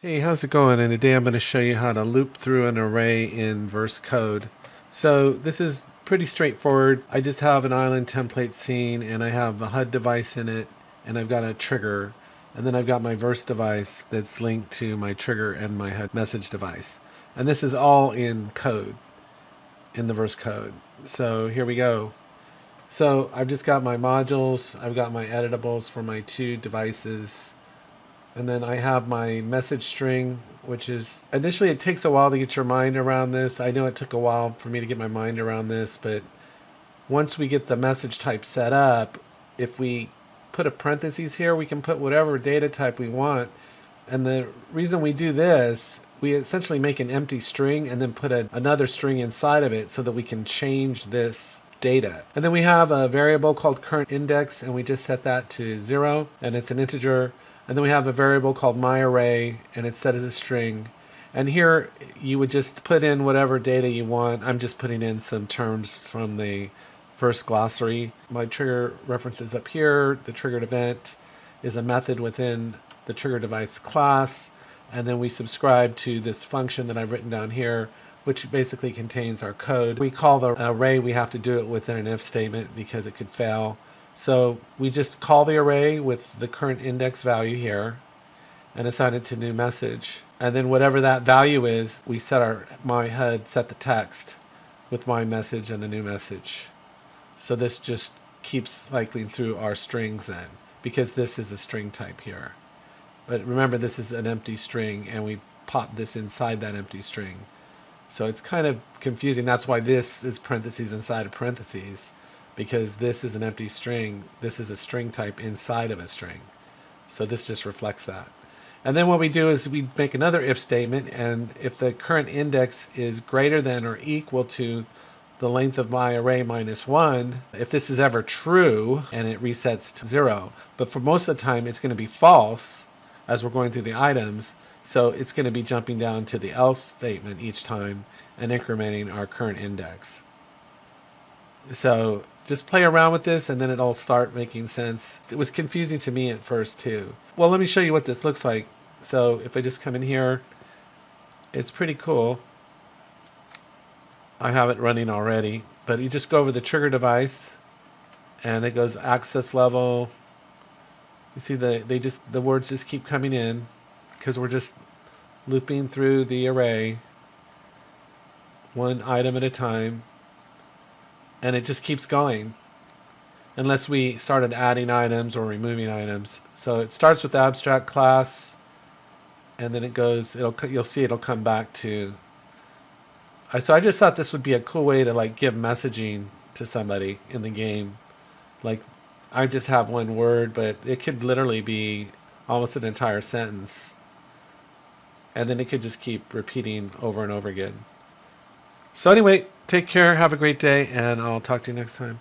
Hey, how's it going? And today I'm going to show you how to loop through an array in verse code. So this is pretty straightforward. I just have an island template scene and I have a HUD device in it and I've got a trigger and then I've got my verse device that's linked to my trigger and my HUD message device. And this is all in code, in the verse code. So here we go. So I've just got my modules, I've got my editables for my two devices. And then I have my message string, which is initially it takes a while to get your mind around this. I know it took a while for me to get my mind around this, but once we get the message type set up, if we put a parentheses here, we can put whatever data type we want. And the reason we do this, we essentially make an empty string and then put another string inside of it so that we can change this data. And then we have a variable called current index, and we just set that to 0, and it's an integer. And then we have a variable called myArray, and it's set as a string. And here you would just put in whatever data you want. I'm just putting in some terms from the first glossary. My trigger reference is up here. The triggered event is a method within the trigger device class. And then we subscribe to this function that I've written down here, which basically contains our code. We call the array, we have to do it within an if statement because it could fail. So we just call the array with the current index value here and assign it to new message. And then whatever that value is, we set our my HUD set the text with my message and the new message. So this just keeps cycling through our strings then, because this is a string type here. But remember, this is an empty string and we pop this inside that empty string. So it's kind of confusing. That's why this is parentheses inside of parentheses, because this is an empty string. This is a string type inside of a string. So this just reflects that. And then what we do is we make another if statement, and if the current index is greater than or equal to the length of my array minus 1, if this is ever true, and it resets to 0. But for most of the time it's going to be false as we're going through the items. So it's going to be jumping down to the else statement each time and incrementing our current index. So just play around with this and then it'll start making sense. It was confusing to me at first too. Well, let me show you what this looks like. So if I just come in here, it's pretty cool. I have it running already, but you just go over the trigger device and it goes access level. You see the words just keep coming in because we're just looping through the array one item at a time. And it just keeps going unless we started adding items or removing items. So it starts with the abstract class and then it goes, you'll see it'll come back to. So I just thought this would be a cool way to like give messaging to somebody in the game. Like I just have one word, but it could literally be almost an entire sentence. And then it could just keep repeating over and over again. So anyway, take care, have a great day, and I'll talk to you next time.